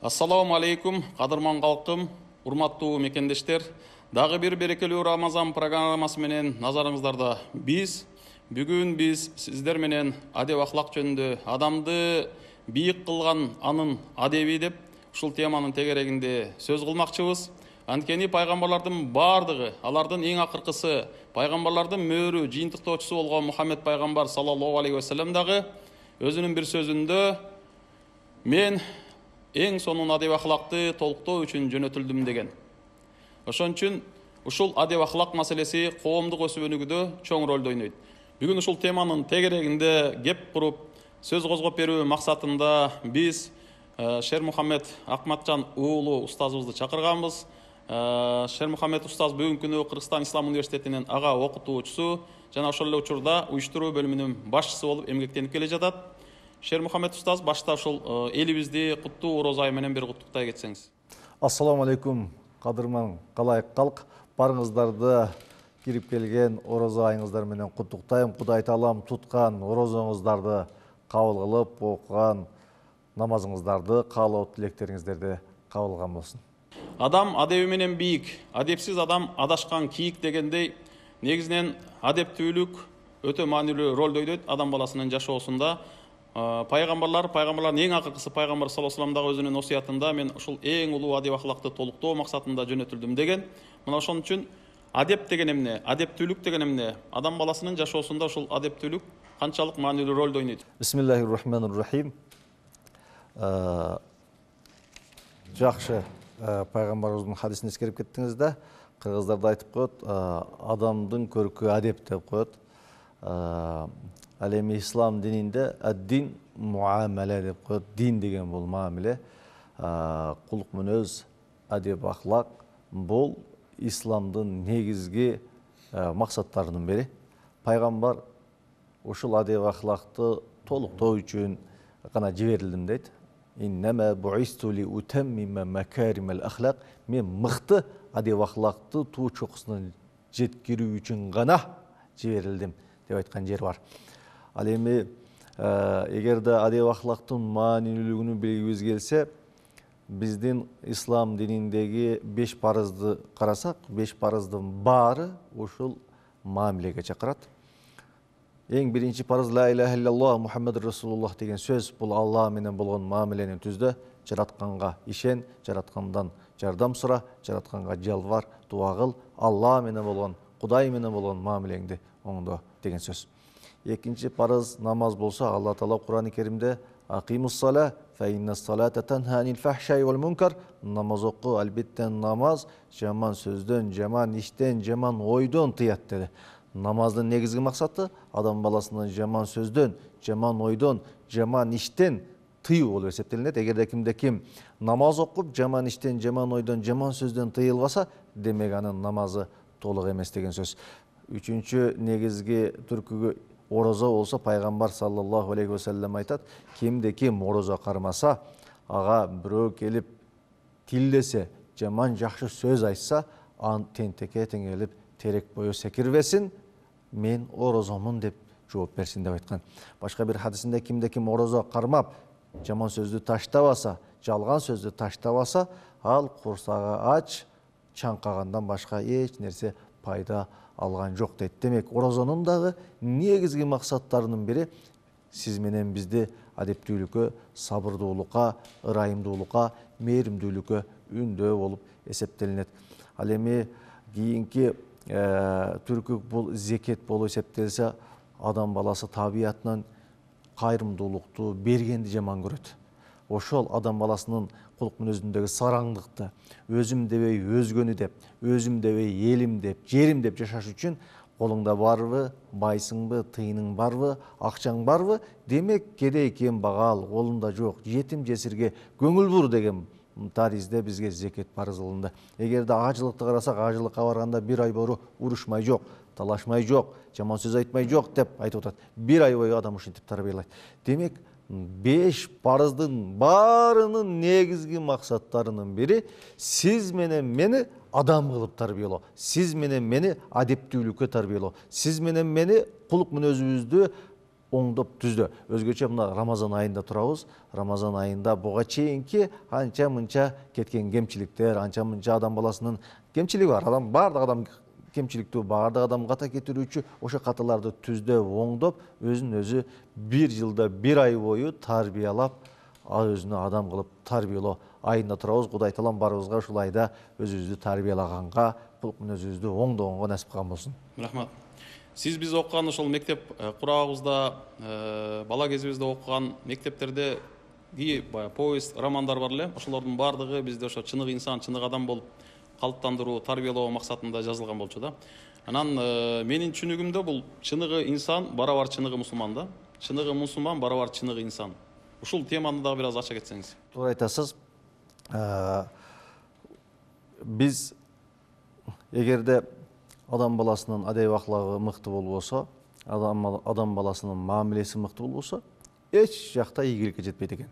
Ассаламу алейкум, кадырман калкым, урматтуу мекендештер. Дагы бир берекелүү Рамазан программасы менен назарыңыздарда. Бүгүн биз сиздер менен адеп ахлак жөнүндө адамды бийик кылган анын адеби деп ушул теманын тегерегинде сөз кылмакчыбыз. Анткени пайгамбарлардын бардыгы, алардын эң акыркысы, пайгамбарлардын мөөрү, жыйынтыктоочусу болгон Мухаммед пайгамбар саллаллаху алейхи вассалам дагы өзүнүн бир сөзүндө мен эң сонун адеп ахлакты толуктоо үчүн жөнөтүлдүм деген. Ошон үчүн ушул адеп ахлак маселеси коомдук өсүп өнүгүүдө чоң ролду ойнойт. Бүгүн ушул теманын тегерегинде кеп куруп сөз козгоп берүү максатында биз Шер Мухаммед Акматжан уулу устазыбызды чакырганбыз. Шер Мухаммед устаз бүгүнкү күнү Кыргызстан Ислам университетинин ага окутуучусу жана ошол эле учурда уюштуруу бөлүмүнүн башчысы болуп эмгектенип келе жатат. Шер Мухаммед устаз, башта ушул элибизди куттуу орозо айы менен бир куттуктай кетсеңиз. Ассаламу алейкум, кадырман калайык калк. Барыңыздарды кирип келген орозо айыңыздар менен куттуктайм. Кудай таалам туткан орозоңуздарды кабыл кылып, окуган намазыңыздарды, каалоо тилектериңиздерди кабыл кылган болсун. Адам адеби менен бийик, адепсиз адам адашкан кийик дегендей, негизинен адептүүлүк өтө маанилүү ролду ойнойт адам баласынын жашоосунда. Пайгамбарлардын эң акыркысы пайгамбар саллаллаху алейхи вассалам дагы өзүнүн осуятында мен ушул эң улуу адеп ахлакты толуктоо максатында жөнөтүлдүм деген. Мына ошон үчүн адеп деген эмне, адептүүлүк деген эмне, адам баласынын жашоосунда ушул адептүүлүк канчалык маанилүү ролду ойнойт? Бисмиллахир-рахманир-рахим. Жакшы, пайгамбарыбыздын хадисин эскерип кеттиңиз да, кыргыздарда айтып коет, адамдын көркү адеп деп коет. Ал эми ислам дининде аддин муамеле деп коет. Дин деген бул мамиле, кулук мүнөз, адеп ахлак бул исламдын негизги максаттарынын бири. Пайгамбар ушул адеп ахлакты толуктоо үчүн гана жиберилдим дейт. Иннама буисту ли утаммима макаримал ахлак. Мен мыкты адеп ахлакты туу чокусуна жеткирүү үчүн гана жиберилдим деп айткан жери бар. Ал эми эгерде адеп ахлактын маанилүүлүгүн билгибиз келсе, биздин ислам дининдеги 5 парызды карасак, 5 парыздын баары ушул мамилеге чакырат. Эң биринчи парыз ла иляха иллаллах Мухаммад Расулуллах деген сөз, бул Алла менен болгон мамилени түздө, жаратканга ишен, жараткандан жардам сура, жаратканга жалбар, дуа кыл, Алла менен болгон, Кудай менен болгон мамилеңди оңдо деген сөз. Экинчи парыз намаз болсо, Алла Таала Кур'ан-ы Керимде акимус-сала фа иннас-салата танха анил фахшай вал мункар. Намаз окуу, албетте намаз жаман сөздөн, жаман иштен, жаман ойдон тыят деди. Намаздын негизги максаты адам баласынын жаман сөздөн, жаман ойдон, жаман иштен тыюу болуп эсептелинет. Эгерде ким намаз окуп, жаман иштен, жаман ойдон, жаман сөздөн тыйылбаса, демек анын намазы толук эмес деген сөз. Үчүнчү негизги түркүгө орозо болсо, пайгамбар саллаллаху алейхи вассалам айтат, кимде ким орозо кармаса, ага бирөө келип тилдесе, жаман жакшы сөз айтса, ан тентекке теңелип терек бою секирбесин, мен орозомун деп жооп берсин деп айткан. Башка бир хадисинде кимде ким орозо кармап, жаман сөздү таштабаса, жалган сөздү таштабаса, ал курсагы ач, чаңкагандан башка эч нерсе пайда алган жок дейт. Демек, орозонун дагы негизги максаттарынын бири сиз менен бизди адептүүлүккө, сабырдуулукка, ырайымдуулукка, мээримдүүлүккө үндөө болуп эсептелинет. Ал эми кийинки түркүк бул зекет болуп эсептелсе, адам баласы табиятынан кайрымдуулукту, бергенди жаман көрөт. Ошол адам баласынын кулук мүнөзүндөгү сараңдыкты, өзүм дебей өзгөнү деп, өзүм дебей элим деп, жерим деп жашаш үчүн колуңда барбы, байсыңбы, тыйының барбы, акчаң барбы, демек кедей кембагал, колунда жок, жетим жесирге көңүл бур деген таризде бизге зекет парыз кылынды. Эгерде ажылыкты карасак, ажылыкка барганда 1 ай бору урушмай жок, талашмай жок, жаман сөз айтмай жок деп айтып атат. 1 ай бою адам ушинтип тарбиялайт. Демек, 5 парыздын баарынын негизги максаттарынын бири сиз менен мени адам кылып тарбиялоо, сиз менен мени адептүүлүккө тарбиялоо, сиз менен мени кулук мүнөзүбүздү оңдоп түздө. Өзгөчө мына Рамазан айында турабыз. Рамазан айында буга чейинки анча мынча кеткен кемчиликтер, анча мынча адам баласынын кемчилиги бар. Бардык адам кемчиликтүү, бардык адам ката кетирүүчү, ошо каталарды түздө оңдоп, өзүн өзү 1 жылда 1 ай бою тарбиялап, өзүнө адам кылып тарбиялоо айында турабыз. Кудай таалам барыбызга ушул айда өзүбүздү тарбиялаганга, өзүбүздү оңдогонго насип кылган болсун. Рахмат. Сиз биз окуган ошол мектеп курабыбызда, бала кезибизде окуган мектептерде баягы повесть, романдар бар эле. Ошолордун бардыгы бизде ошо чыныгы инсан, чыныгы адам болуп калыптандыруу, тарбиялоо максатында жазылган болчу да. Анан менин түшүнүгүмдө бул чыныгы инсан барабар чыныгы мусулман да. Чыныгы мусулман барабар чыныгы инсан. Ушул теманы дагы бир аз ача кетсеңиз. Туура айтасыз. Биз эгерде адам баласынын адеп аклагы мыкты болбосо, адам баласынын мамилеси мыкты болбосо, эч жакта ийгиликке жетпейт экен.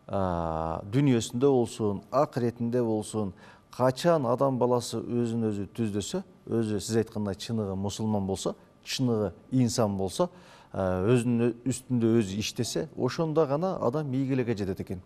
Дүнүйөсүндө болсун, акыретинде болсун, качан адам баласы өзүн өзү түздөсө, өзү сиз айткандай чыныгы мусулман болсо, чыныгы инсан болсо, өзүнүн үстүндө өзү иштесе, ошондо гана адам ийгиликке жетет экен.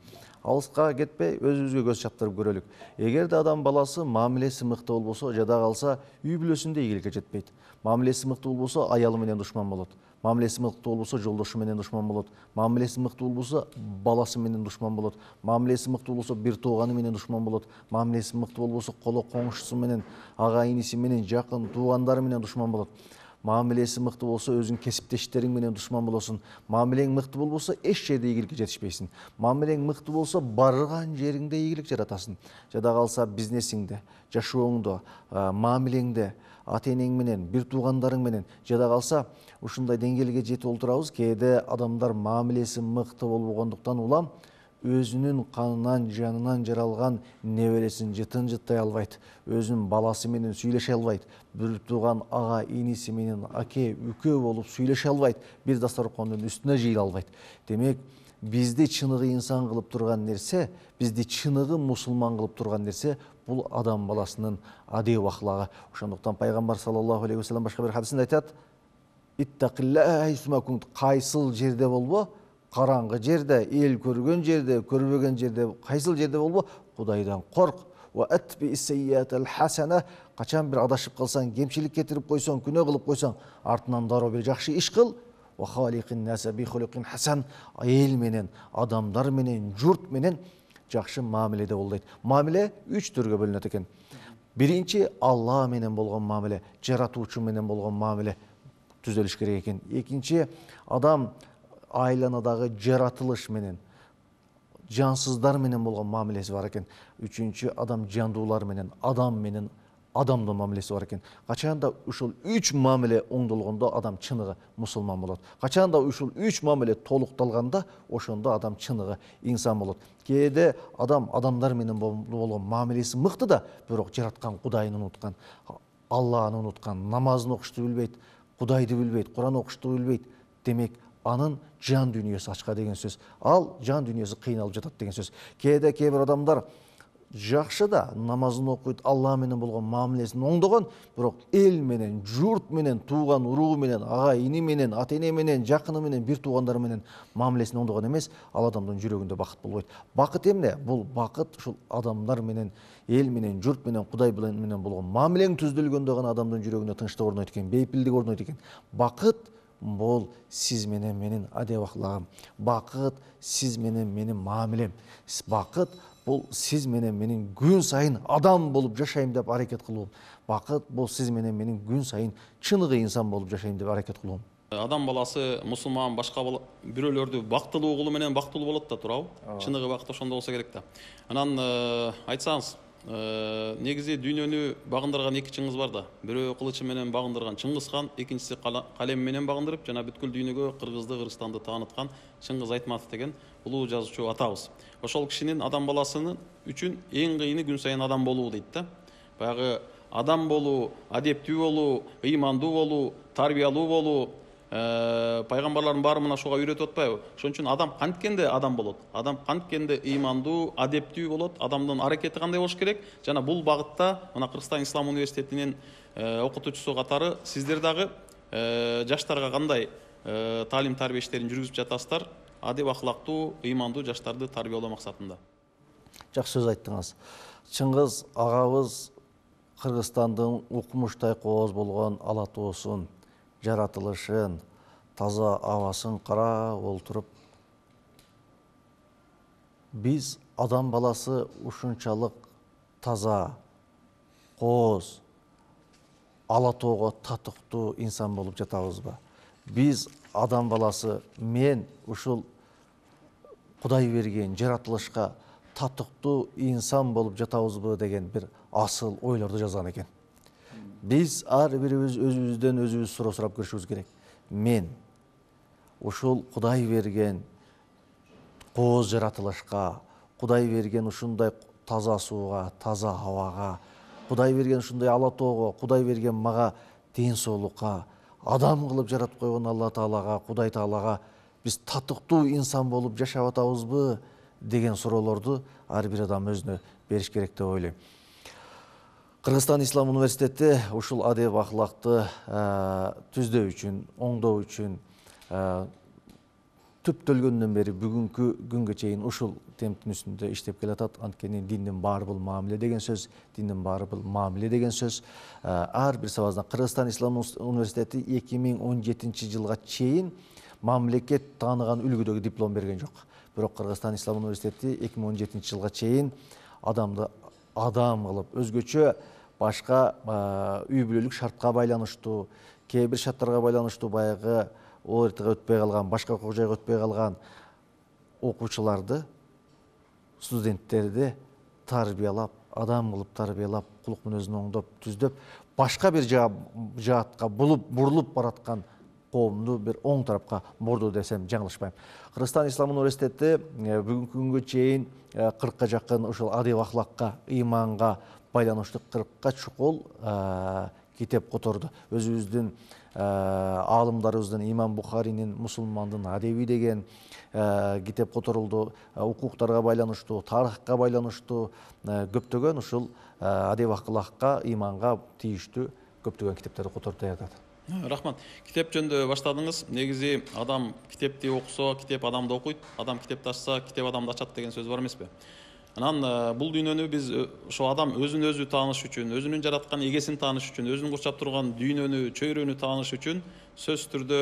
Алыска кетпей, өзүбүзгө көз чаптырып көрөлүк. Эгерде адам баласы мамилеси мыкты болбосо, жада калса, үй бүлөсүндө ийгиликке жетпейт. Мамилеси мыкты болбосо, аялы менен душман болот. Мамилеси мыкты болбосо, жолдошу менен душман болот. Мамилеси мыкты болбосо, баласы менен душман болот. Мамилеси мыкты болбосо, бир тууганы менен душман болот. Мамилеси мыкты болбосо, коло коңшусу менен, ага иниси менен, жакын туугандары менен душман болот. Мамилеси мыкты болсо, өзүң кесиптештериң менен душман болосуң. Мамилең мыкты болбосо, эч жерде ийгиликке жетишпейсиң. Мамилең мыкты болсо, барган жериңде ийгилик жаратасың. Жада калса бизнесиңде, жашооңдо, мамилеңде, ата энең менен, бир туугандарың менен, жада калса ушундай деңгээлге жетип олтурабыз. Кээде адамдар мамилеси мыкты болбогондуктан улам өзүнүн канынан, жанынан жаралган небересин жытын жыттай албайт. Өзүнүн баласы менен сүйлөшө албайт. Бир тууган ага, иниси менен аке, үкө болуп сүйлөшө албайт. Бир дастаркондун үстүнө жыйыла албайт. Демек, бизди чыныгы инсан кылып турган нерсе, бизди чыныгы мусулман кылып турган нерсе, бул адам баласынын адеп аклагы. Ошондуктан пайгамбар саллаллаху алейхи вассалам башка бир хадисинде айтат: кайсыл жерде болбо, караңгы жерде, эл көргөн жерде, көрбөгөн жерде, кайсыл жерде болбо, Кудайдан корк. Качан бир адашып калсаң, кемчилик кетирип койсоң, күнөө кылып койсоң, артынан дароо бир жакшы иш кыл. Эл менен, адамдар менен, журт менен жакшы мамиледе бол дейт. Мамиле 3 түргө бөлүнөт экен. Биринчи, Алла менен болгон мамиле, жаратуучу менен болгон мамиле түзөлүш керек экен. Экинчи, адам айланадагы жаратылыш менен, жансыздар менен болгон мамилеси бар экен. Үчүнчү, адам жандуулар менен, адамдын мамилеси бар экен. Качанда ушул 3 мамиле оңдолгондо адам чыныгы мусулман болот. Качанда ушул 3 мамиле толукталганда, ошондо адам чыныгы инсан болот. Кээде адамдар менен болгон мамилеси мыкты да, бирок жараткан Кудайын унуткан, Алланы унуткан, намазын окушту билбейт, Кудайды билбейт, Куран окушту билбейт. Демек, анын жан дүйнөсү ачка деген сөз. Ал жан дүйнөсү кыйналып жатат деген сөз. Кээде кээ бир адамдар жакшы да намазын окуйт, Алла менен болгон мамилесин оңдогон, бирок эл менен, журт менен, тууган уруу менен, ага ини менен, ата эне менен, жакыны менен, бир туугандары менен мамилесин оңдогон эмес, ал адамдын жүрөгүндө бакыт болбойт. Бакыт эмне? Бул бакыт ушул адамдар менен, эл менен, журт менен, Кудай менен болгон мамилең түздөлгөндө гана адамдын жүрөгүндө тынчтык орнойт экен, бейпилдик орнойт экен. Бакыт бул сиз менен менин адеп аклагым. Бакыт сиз менен менин мамилем. Бакыт бул сиз менен менин күн сайын адам болуп жашайм деп аракет кылуум. Бакыт бул сиз менен менин күн сайын чыныгы инсан болуп жашайм деп аракет кылуум. Адам баласы, мусулман, башка бирөөлөрдү бактылуу кылуу менен бактылуу болот да, туурабы? Чыныгы бакыт ошондо болсо керек да. Анан айтсаңыз, негизи дүйнөнү багындырган 2 чыңгыз бар да. Бирөө кылычы менен багындырган Чыңгыз хан, экинчиси калем менен багындырып, жана бүткүл дүйнөгө Кыргызды, Кыргызстанды тааныткан Чыңгыз Айтматов деген улуу жазуучу атабыз. Ошол кишинин адам баласынын үчүн эң кыйыны күн сайын адам болуу дейт да. Баягы адам болуу, адептүү болуу, ыймандуу болуу, тарбиялуу болуу, пайгамбарлардын баары мына ушуга үйрөтүп атпайбы? Ошон үчүн адам канткенде адам болот. Адам канткенде ыймандуу, адептүү болот. Адамдын аракети кандай болуш керек? Жана бул багытта мына Кыргызстан Ислам университетинин окутуучусу катары сиздер дагы жаштарга кандай таалим тарбия иштерин жүргүзүп жатасыздар, адеп ахлактуу, ыймандуу жаштарды тарбиялоо максатында. Жакшы сөз айттыңыз. Чыңгыз агабыз Кыргызстандын укмуштай кооз болгон ала тоосун, жаратылышын, таза абасын карап олтуруп, биз адам баласы ушунчалык таза, кооз, ала тоого татыктуу инсан болуп жатабызбы? Биз адам баласы, мен ушул Кудай берген жаратылышка татыктуу инсан болуп жатабызбы деген бир асыл ойлорду жазган экен. Биз ар бирибиз өзүбүздөн өзүбүз суроо сурап көрүшүбүз керек. Мен ушул Кудай берген кооз жаратылышка, Кудай берген ушундай таза сууга, таза абага, Кудай берген ушундай ала тоого, Кудай берген мага ден соолукка, адам кылып жаратып койгон Алла Таалага, Кудай Таалага биз татыктуу инсан болуп жашап атабызбы деген суроолорду ар бир адам өзүнө бериш керек деп ойлойм. Кыргызстан Ислам университети ушул адеп ахлакты түздөө үчүн, оңдоо үчүн түптөлгөндөн бери бүгүнкү күнгө чейин ушул темптин үстүндө иштеп келатат. Анткени диндин баары бул мамиле деген сөз, диндин баары бул мамиле деген сөз. Ар бир сабаздан Кыргызстан Ислам университети 2017-жылга чейин мамлекет тааныган үлгүдөгү диплом берген жок. Бирок Кыргызстан Ислам университети 2017-жылга чейин адамды адам кылып, өзгөчө башка үй бүлөлүк шартка байланыштуу, кээ бир шарттарга байланыштуу баягы ОРТга өтпөй калган, башка окуу жайга өтпөй калган окуучуларды, студенттерди тарбиялап, адам кылып тарбиялап, кулук мүнөзүн оңдоп, түздөп, башка бир жаатка бурулуп бараткан коомду бир оң тарапка бурду десем жаңылышпайм. Кыргызстан Ислам университети бүгүнкү күнгө чейин 40-ка жакын ушул адеп ахлакка, ыйманга байланыштуу 40-ка чукул китеп которду. Өзүбүздүн аалымдарыбыздын Имам Бухаринин Мусулмандын адеби деген китеп которулду. Укуктарга байланыштуу, тарыхка байланыштуу көптөгөн ушул адеп ахлакка, ыйманга тийиштүү көптөгөн китептерди которуп даярдады. Рахмат. Китеп жөнүндө баштадыңыз. Негизи адам китепти окусо, китеп адамды окуйт, адам китепти ачса, китеп адамды ачат деген сөз бар эмеспи? Анан бул дүйнөнү биз ошо адам өзүн өзү тааныш үчүн, өзүнүн жараткан эгесин тааныш үчүн, өзүнүн курчап турган дүйнөнү, чөйрөнү тааныш үчүн сөзсүз түрдө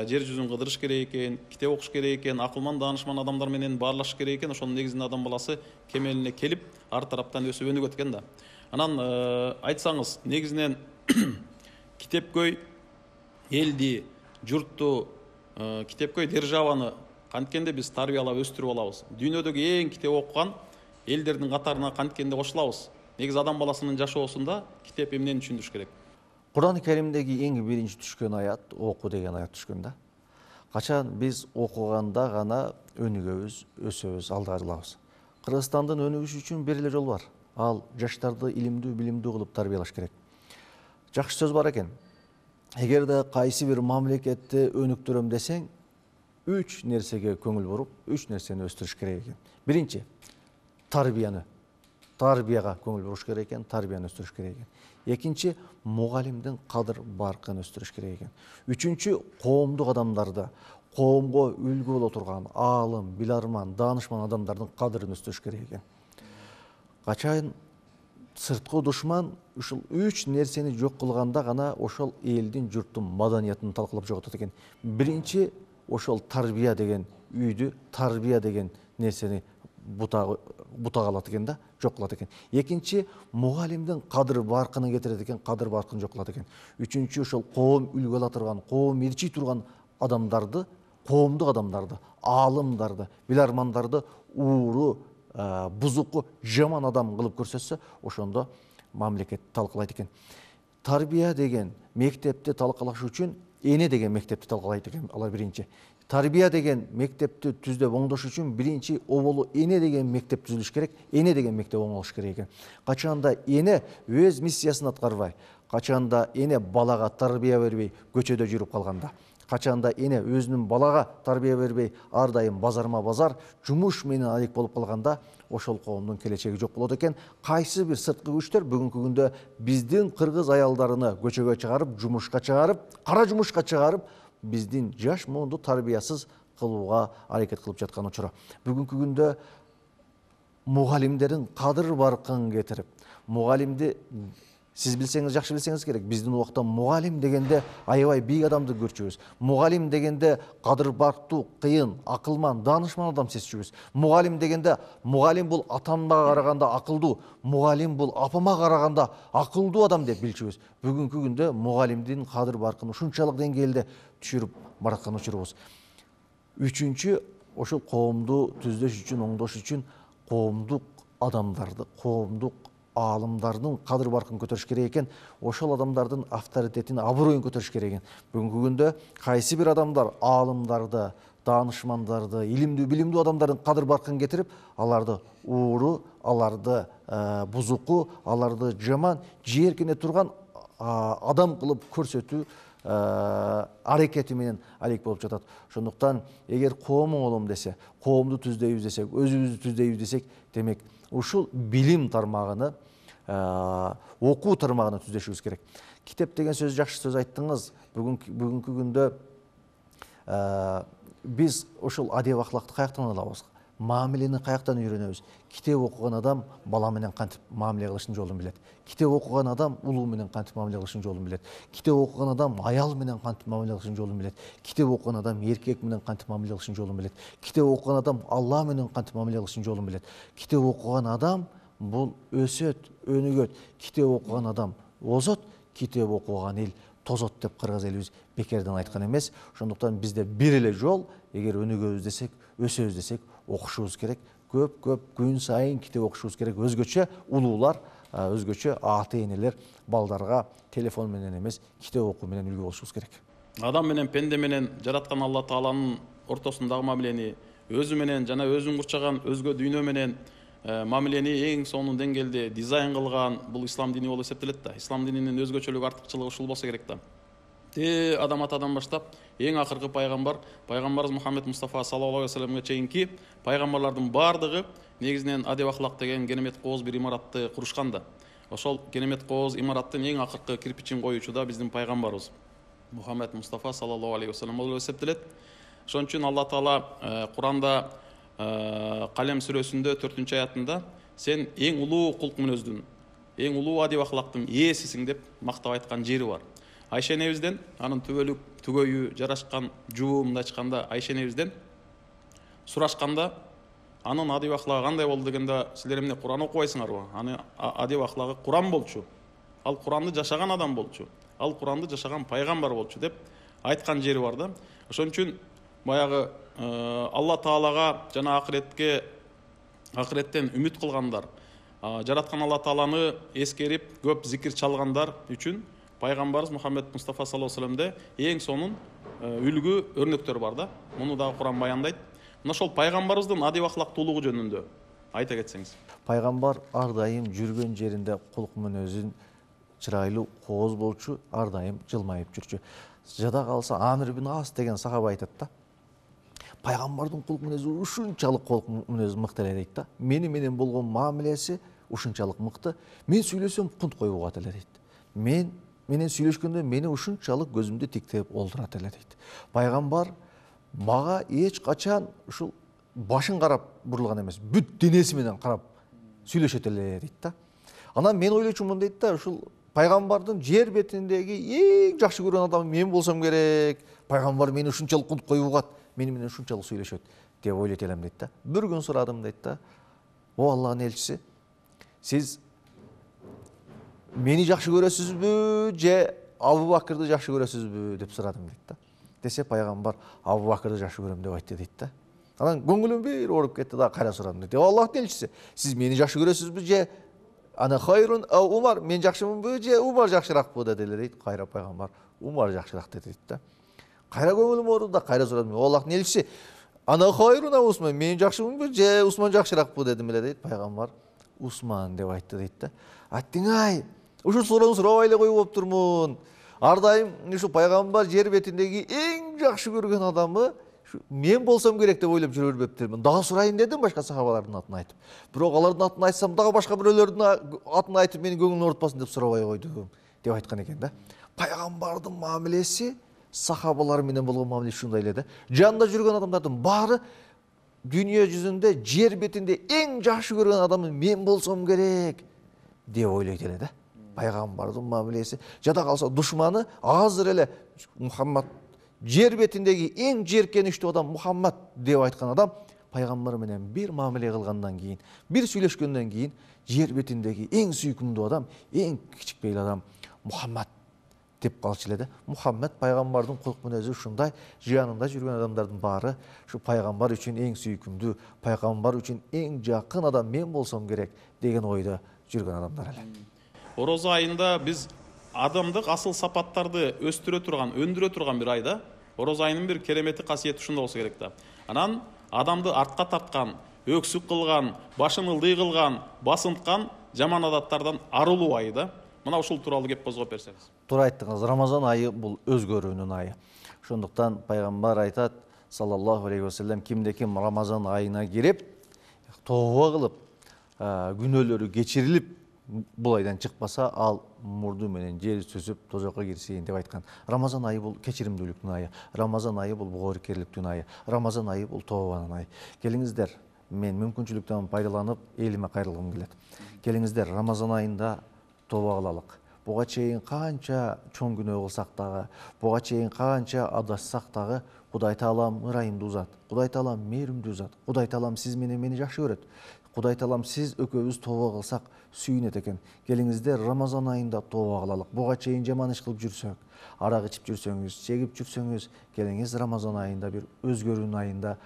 жер жүзүн кыдырыш керек экен, китеп окуш керек экен, акылман даанышман адамдар менен баарлашыш керек экен. Ошонун негизинде адам баласы кемелине келип, ар тараптан өсүп өнүгөт экен да. Анан айтсаңыз, негизинен китепкөй элди, журтту, китепкөй державаны канткенде биз тарбиялап өстүрүп алабыз. Дүйнөдөгү эң китеп окуган элдердин катарына канткенде кошулабыз. Негизи адам баласынын жашоосунда китеп эмнени түшүндүрүш керек? Кур'ан-ы Керимдеги эң биринчи түшкөн аят оку деген аят түшкөн да. Качан биз окуганда гана өнүгөбүз, өсөбүз, алга ырылабыз. Кыргызстандын өнүгүшү үчүн бир эле жол бар. Ал жаштарды илимдүү, билимдүү кылып тарбиялаш керек. Жакшы сөз бар экен. Эгерде кайсы бир мамлекетти өнүктүрөм десең, 3 нерсеге көңүл буруп, 3 нерсени өстүрүш керек экен. Биринчи, тарбияга көңүл буруш керек экен, тарбияны өстүрүш керек экен. Экинчи, мугалимдин кадыр баркын өстүрүш керек экен. Үчүнчү, коомдук адамдарды, коомго үлгү боло турган аалым, биларман, даанышман адамдардын кадырын өстүрүш керек экен. Качан сырткы душман ушул 3 нерсени жок кылганда гана ошол элдин, журттун маданиятын талкалап жоготот экен. Биринчи, ошол тарбия деген үйдү, тарбия деген нерсени бутага алат экен да, жок кылат экен. Экинчи, мугалимдин кадыр баркынын кетирет экен, кадыр баркын жок кылат экен. Үчүнчү, ошол коом үлгү ала турган, коом ирчий турган адамдарды, коомдук адамдарды, аалымдарды, билармандарды ууру, бузуку, жаман адам кылып көрсөтсө, ошондо мамлекет талкалайт экен. Тарбия деген мектепти талкалаш үчүн эне деген мектепти талкалайт экен, алар биринчи. Тарбия деген мектепти түздөп оңдош үчүн биринчи оболу эне деген мектеп түзүлүш керек, эне деген мектеп оңолуш керек экен. Качанда эне өз миссиясын аткарбай, качанда эне балага тарбия бербей көчөдө жүрүп калганда, качанда эне өзүнүн балага тарбия бербей ар дайым базарма базар, жумуш менен алек болуп калганда, ошол коомдун келечеги жок болот экен. Кайсы бир сырткы күчтөр бүгүнкү күндө биздин кыргыз аялдарыны көчөгө чыгарып, жумушка чыгарып, кара жумушка чыгарып, биздин жаш муунду тарбиясыз кылууга аракет кылып жаткан учуру. Бүгүнкү күндө мугалимдердин кадыр баркын кетирип, мугалимди сиз билсеңиз, жакшы билсеңиз керек, биздин убакта мугалим дегенде аябай бийик адамды көрчүбүз. Мугалим дегенде кадыр барктуу, кыйын, акылман, даанышман адам сезчүбүз. Мугалим дегенде мугалим бул атамга караганда акылдуу, мугалим бул апама караганда акылдуу адам деп билчүбүз. Бүгүнкү күндө мугалимдин кадыр баркын ушунчалык деңгээлде түшүрүп бараткан учурубуз. Үчүнчү, ошол коомду түздөш үчүн, оңдош үчүн коомдук адамдарды, коомдук аалымдардын кадыр баркын көтөрүш керек экен. Ошол адамдардын авторитетин, аброюн көтөрүш керек экен. Бүгүнкү күндө кайсы бир адамдар аалымдарды, даанышмандарды, илимдүү, билимдүү адамдардын кадыр баркын кетирип, аларды ууру, аларды бузуку, аларды жаман, жийеркене турган адам кылып көрсөтүү аракети менен алек болуп жатат. Ошондуктан эгер коом оңолом десе, коомду түздөйбүз десек, өзүбүздү түздөйбүз десек, демек ушул билим тармагыны, окуу тармагыны түздөшүбүз керек. Китеп деген сөз, жакшы сөз айттыңыз. Бүгүнкү күндө биз ошол адеп ахлакты каяктан алабыз? Мамилени каяктан үйрөнөбүз? Китеп окуган адам бала менен кантип мамиле кылыштын жолун билет. Китеп окуган адам улуу менен кантип мамиле кылыштын жолун билет. Китеп окуган адам аял менен кантип мамиле кылыштын жолун билет. Китеп окуган адам эркек менен кантип мамиле кылыштын жолун билет. Китеп окуган адам Алла менен кантип мамиле кылыштын жолун билет. Китеп окуган адам бул өсөт, өнүгөт. Китеп окуган адам озот, китеп окуган эл тозот деп кыргыз элибиз бекерден айткан эмес. Ошондуктан бизде бир эле жол, эгер өнүгөбүз десек, өсөбүз десек, окушубуз керек. Көп күн сайын китеп окушубуз керек. Өзгөчө улуулар, өзгөчө ата-энелер балдарга телефон менен эмес, китеп окуу менен үлгү болушубуз керек. Адам менен пенде менен жараткан Алла Тааланын ортосундагы мамилени, өзү менен жана өзүн курчаган өзгө дүйнө менен мамилени эң сонун деңгээлде дизайн кылган бул ислам дини болуп эсептелет да. Ислам дининин өзгөчөлүк, артыкчылыгы ушул болсо керек да. Адам атадан баштап эң акыркы пайгамбарыбыз Мухаммед Мустафа саллаллаху алейхи вассаламга чейинки пайгамбарлардын бардыгы негизинен адеп ахлак деген керемет кооз бир имаратты курушкан да. Ошол керемет кооз имараттын эң акыркы кирпичин коюучу да биздин пайгамбарыбыз Мухаммед Мустафа саллаллаху алейхи вассалам болуп эсептелет. Ошон үчүн Алла Таала Куранда Калем сүрөсүндө 4-аятында сен эң улуу кулк мүнөздүн, эң улуу адеп ахлактын ээсисиң деп мактап айткан жери бар. Айша энебизден, анын түбөлүк түгөйү жарашкан жуумунда ачканда Айша энебизден сурашканда, анын адеп ахлагы кандай болду дегенде, силер эмне Куран окубайсыңарбы? Анын адеп ахлагы Куран болчу. Ал Куранды жашаган адам болчу. Ал Куранды жашаган пайгамбар болчу деп айткан жери бар да. Ошон үчүн баягы Алла Таалага жана акыреттен үмүт кылгандар, жараткан Алла Тааланы эскерип көп зикир чалгандар үчүн пайгамбарыбыз Мухаммед Мустафа саллаллаху алейхи вассаламде эң сонун үлгү өрнөктөр бар да. Муну дагы Куран баяндайт. Мына ошол пайгамбарыбыздын адеп ахлактуулугу жөнүндө айта кетсеңиз. Пайгамбар ар дайым жүргөн жеринде кулк мүнөзүн чырайлуу, кооз болчу, ар дайым жылмайып жүрчү. Жада калса Амир ибн Ас деген сахаба айтат да. Пайгамбардын кулк мүнөзү ушунчалык кулк мүнөзү мыкты эле дейт да. Менен болгон мамилеси ушунчалык мыкты. Мен сүйлөсөм кунт коюп угат эле дейт. Менен сүйлөшкөндө мени ушунчалык көзүмдү тиктеп олдурат эле дейт. Пайгамбар мага эч качан ушул башын карап бурулган эмес, бүт денеси менен карап сүйлөшөт эле дейт да. Анан мен ойлочумун дейт да, ушул пайгамбардын жер бетиндеги эң жакшы көргөн адамы мен болсом керек. Пайгамбар мени ушунчалык кунт коюп угат, менен ушунчалык сүйлөшөт деп ойлойт элем дейт да. Бир күн сурадым дейт да. О Алланын элчиси, сиз мени жакшы көрөсүзбү же Абу Бакырды жакшы көрөсүзбү деп сурадым дейт да. Десе пайгамбар Абу Бакырды жакшы көрөм деп айтты дейт да. Анан көңүлүм бир ооруп кетти да, кайра сурадым дейт. Аллахтын элчиси, сиз мени жакшы көрөсүзбү же ана хайрун Умар, мен жакшымынбы же Умар жакшыракпы деди эле дейт. Кайра пайгамбар Умар жакшыраак деди дейт да. Кайра көңүлүм ооруду да, кайра сурадым. Аллахтын элчиси, ана хайрун Усман, мен жакшымынбы же Усман жакшыракпы дедим эле дейт. Пайгамбар Усман деп айтты дейт да. Аттиңай, ушул суроону сурабай эле коюп болуптурмун. Ар дайым ушу пайгамбар жер бетиндеги эң жакшы көргөн адамы мен болсом керек деп ойлоп жүрө бербептирмин. Дагы сурайын дедим башка сахабалардын атын айтып. Бирок алардын атын айтсам дагы башка бирөөлөрдүн атын айтып менин көңүлүмдү оорутпасын деп сурабай койдум деп айткан экен да. Пайгамбардын мамилеси сахабалар менен болгон мамиле ушундай эле да. Жанында жүргөн адамдардын баары дүйнө жүзүндө жер бетинде эң жакшы көргөн адам мен болсом керек деп ойлойт эле да. Пайгамбардын мамилеси. Жада калса душманы азыр эле Мухаммад жер бетиндеги эң жийиркеничтүү адам Мухаммад деп айткан адам пайгамбар менен бир мамиле кылгандан кийин, бир сүйлөшкөндөн кийин жер бетиндеги эң сүйкүмдүү адам, эң кичикпейли адам Мухаммад деп калчу эле да. Мухаммад пайгамбардын кулк мүнөзү ушундай, жанында жүргөн адамдардын баары ушу пайгамбар үчүн эң сүйкүмдүү, пайгамбар үчүн эң жакын адам мен болсом керек деген ойдо жүргөн адамдар эле. Ороза айында биз адамдык асыл сапаттарды өстүрө турган, өндүрө турган бир айда. Ороза айынын бир керемети касиети ушунда болсо керек да. Анан адамды артка тарткан, өксүк кылган, башын ылдый кылган, басынткан жаман адаттардан арылуу айы да. Мына ушул тууралуу кеп козгоп берсеңиз. Туура айттыңыз. Рамазан айы бул өзгөрүүнүн айы. Ошондуктан пайгамбар айтат, саллаллаху алейхи вассалам, кимде ким Рамазан айына кирип, тооба кылып, күнөөлөрү кечирилип, бул айдан чыкпаса, ал мурду менен жер сүзүп тозокко кирсин деп айткан. Рамазан айы бул кечиримдүүлүктүн айы. Рамазан айы бул боорукерликтин айы. Рамазан айы бул тообанын айы. Келиңиздер, мен мүмкүнчүлүктөн пайдаланып элиме кайрылгым келет. Келиңиздер, Рамазан айында тооба кылалык. Буга чейин канча чоң күнөө кылсак дагы, буга чейин канча адашсак дагы, Кудай Таалам ырайымдуу зат, Кудай Таалам мээримдүү зат, Кудай Таалам сиз менен мени жакшы көрөт. Кудай Таалам сиз экөөбүз тооба кылсак сүйүнөт экен. Келиңиздер, Рамазан айында тооба кылалык. Буга чейин жаман иш кылып жүрсөк, арак ичип жүрсөңүз, чегип жүрсөңүз, келиңиз Рамазан айында бир өзгөрүүнүн айында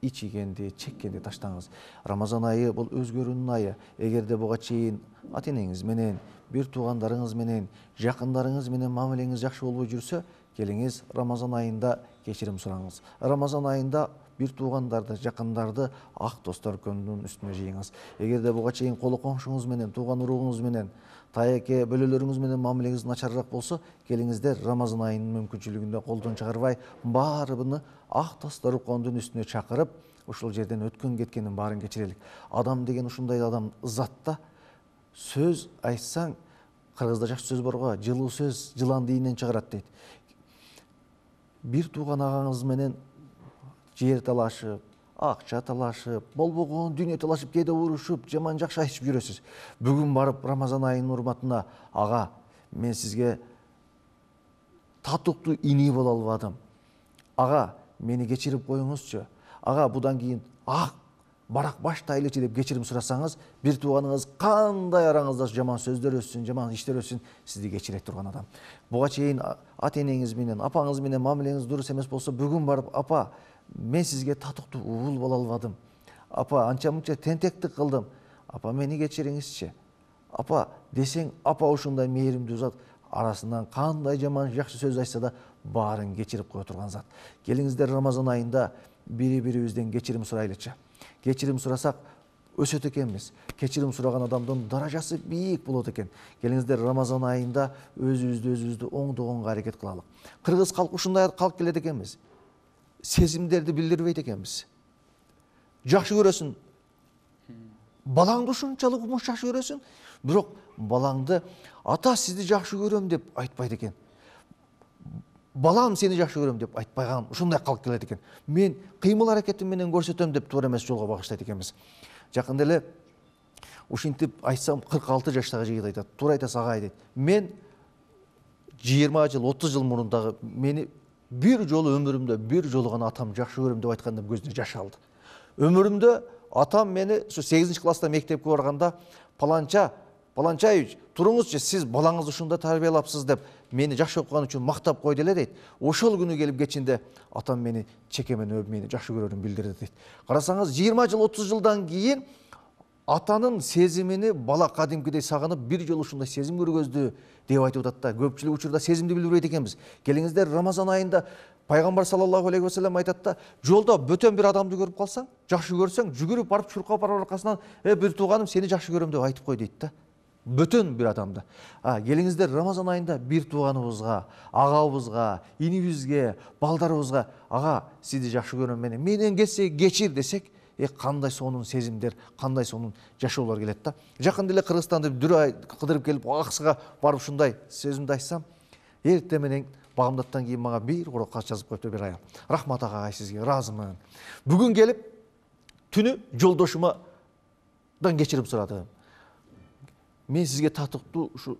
ичигенди, чеккенди таштаңыз. Рамазан айы бул өзгөрүүнүн айы. Эгерде буга чейин ата-энеңиз менен, бир туугандарыңыз менен, жакындарыңыз менен мамилеңиз жакшы болбой жүрсө, келиңиз Рамазан айында кечирим сураңыз. Рамазан айында бир туугандарды, жакындарды ак достор күнүнүн үстүнө жыйыңыз. Эгерде буга чейин коло коңшуңуз менен, тууган уругуңуз менен, таяке бөлөлөрүңүз менен мамилеңиз начарыраак болсо, келиңиздер Рамазан айынын мүмкүнчүлүгүндө колдон чыгарбай, баарыбыны ак достор коңдун үстүнө чакырып, ушул жерден өткөн кеткенин баарын кечирелик. Адам деген ушундай адам затта, сөз айтсаң, кыргызда жакшы сөз бар го, жылуу сөз жыланды ийинен чыгарат дейт. Бир тууган агаңыз менен жер талашып, акча талашып, болбогон дүйнө талашып, кээде урушуп, жаман жакшы айтышып жүрөсүз. Бүгүн барып Рамазан айынын урматына, ага, мен сизге татыктуу ини боло албадым. Ага, мени кечирип коюңузчу. Ага, будан кийин ак барак баштайлычы деп кечирим сурасаңыз, бир тууганыңыз кандай араңызда жаман сөздөр өссүн, жаман иштер өссүн, сизди кечире турган адам. Буга чейин ата-энеңиз менен, апаңыз менен мамилеңиз дурус эмес болсо, бүгүн барып, апа, мен сизге татыктуу уул боло албадым. Апа, анча-мынча тентектик кылдым. Апа, мени кечириңизчи. Апа десең, апа ушундай мээримдүү зат, арасынан кандай жаман жакшы сөз айтса да баарын кечирип кое турган зат. Келиңиздер, Рамазан айында бири-бирибизден кечирим сурайлычы. Кечирим сурасак өсөт экенбиз. Кечирим сураган адамдын даражасы бийик болот экен. Келиңиздер, Рамазан айында өзүбүздү оңдогонго аракет кылалык. Кыргыз калкы ушундай калк келет экенбиз. Сезимдерди билдирбейт экенбиз. Жакшы көрөсүң, балаңды ушунчалык умуш жакшы көрөсүң, бирок балаңды ата сизди жакшы көрөм деп айтпайт экен. Балам сени жакшы көрөм деп айтпайган, ушундай калк келет экен. Мен кыймыл аракетим менен көрсөтөм деп туура эмес жолго багыштайт экенбиз. Жакында эле ушинтип айтсам 46 жаштагы жигит айтат. Туура айтасыз агай дейт. Мен 20 жыл, 30 жыл мурун дагы мени бир жолу өмүрүмдө бир жолу гана атам жакшы көрөм деп айтканда көзүнө жаш алды. Өмүрүмдө атам мени ушу 8 класста мектепке барганда Паланчаевич, туруңузчу, сиз балаңызды ушундай тарбиялапсыз деп мени жакшы окуган үчүн мактап койду эле дейт. Ошол күнү келип кечинде атам мени чекемен өп, мени жакшы көрөрүн билдирди дейт. Карасаңыз 20 жыл, 30 жылдан кийин атанын сезимини бала кадимкидей сагынып, бир жолу ушундай сезим көргөздү деп айтып атат да. Көпчүлүк учурда сезимди билбейт экенбиз. Келиңиздер, Рамазан айында пайгамбар саллаллаху алейхи вассалам айтат да, жолдо бөтөн бир адамды көрүп калсаң, жакшы көрсөң, жүгүрүп барып чуркап барып аркасынан, бир тууганым сени жакшы көрөм деп айтып кой дейт да. Бөтөн бир адамды. Келиңиздер, Рамазан айында бир тууганыбызга, агабызга, инибизге, балдарыбызга, ага, сизди жакшы көрөм, менен кетсе кечир десек, кандай сонун сезимдер, кандай сонун жашоолор келет да. Жакында эле Кыргызстанды дүр ай кыдырып келип, аксыга барып ушундай сөзүмдү айтсам, эртең менен Багамдаттан кийин мага бир урок кат жазып коюпту бир аял. Рахмат ага, сизге ыраазымын. Бүгүн келип түнү жолдошумадан кечирим сурадым. Мен сизге татыктуу ушу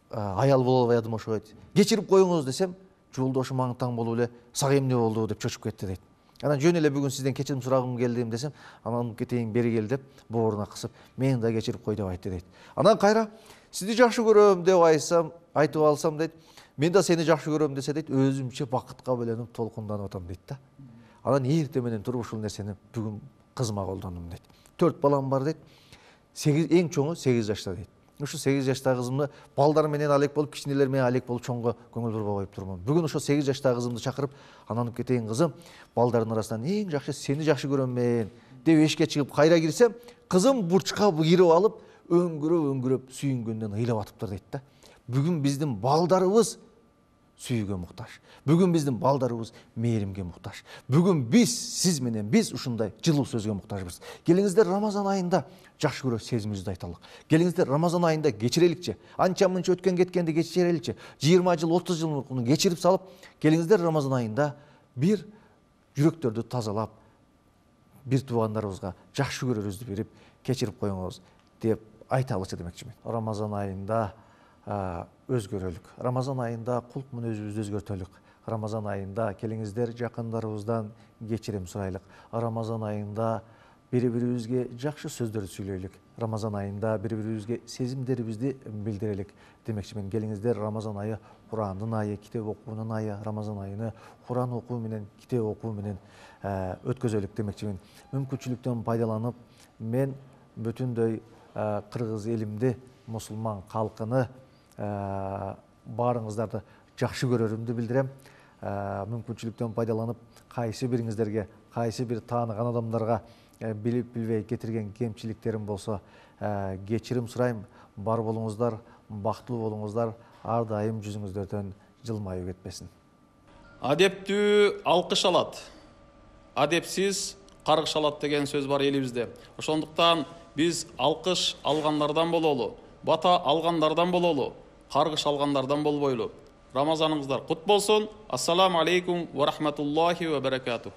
аял боло албадым ошо дейт. Кечирип коюңуз десем, жолдошум аң таң болуп эле сага эмне болду деп чочуп кетти дейт. Анан жөн эле бүгүн сизден кечирим сурагым келдим десем, анан кетейин бери кел деп бооруна кысып, мени да кечирип кой деп айтты дейт. Анан кайра сизди жакшы көрөм деп айтып алсам дейт, мен да сени жакшы көрөм десе дейт, өзүмчө бакытка бөлөнүп толкунданып атам дейт да. Анан эртең менен туруп ушул нерсени бүгүн кызыма колдондум дейт. 4 балам бар дейт. Эң чоңу 8 жашта дейт. Ушу 8 жаштагы кызымды балдар менен алек болуп, кичинелер менен алек болуп чоңго көңүл бурбай коюп турмун. Бүгүн ошо 8 жаштагы кызымды чакырып, анан кетейин кызым, балдардын арасынан эң жакшы сени жакшы көрөм мен деп эшикке чыгып кайра кирсем, кызым бурчка кирип алып, өңгүрөп сүйүнгөндөн ыйлап атыптыр дейт да. Бүгүн биздин балдарыбыз сүйүүгө муктаж. Бүгүн биздин балдарыбыз мээримге муктаж. Бүгүн сиз менен биз ушундай жылуу сөзгө муктажбыз. Келиңиздер Рамазан айында жакшы көрө сезимибизди айталык. Келиңиздер Рамазан айында кечиреликчи. Анча мынча өткөн кеткенди кечиреликчи. 20 жыл, 30 жыл муркуну кечирип салып, келиңиздер Рамазан айында бир жүрөктөрдү тазалап, бир туугандарыбызга жакшы көрөрүбүздү берип, кечирип коюңуз деп айта алчу демекчимин. Рамазан айында өзгөрөлүк. Рамазан айында кулк менен өзүбүздү өзгөртөлүк. Рамазан айында келиңиздер жакындарыбыздан кечирим сурайлык. Рамазан айында бири-бирибизге жакшы сөздөрдү сүйлөйлүк. Рамазан айында бири-бирибизге сезимдерибизди билдирелик демекчимин. Келиңиздер Рамазан айы Курандын айы, китеп окуунун айы. Рамазан айыны Куран окуу менен, китеп окуу менен өткөзөлүк демекчимин. Мүмкүнчүлүктөн пайдаланып, мен бүтүндөй кыргыз элимди, мусулман калкыны баарыңыздарды жакшы көрөрүмдү билдирем. Мүмкүнчүлүктөн пайдаланып, кайсы бириңиздерге, кайсы бир тааныган адамдарга билип билбей кетирген кемчиликтерим болсо кечирим сурайм. Бар болуңуздар, бактылуу болуңуздар, ар дайым жүзүңүздөрдөн жылмаюу кетпесин. Адептүү алкыш алат, адепсиз каргыш алат деген сөз бар элибизде. Ошондуктан биз алкыш алгандардан бололу, бата алгандардан бололу, каргыш алгандардан болбойлу. Рамазаныңыздар кут болсун. Ассаламу алейкум ва рахматуллахи ва баракатух.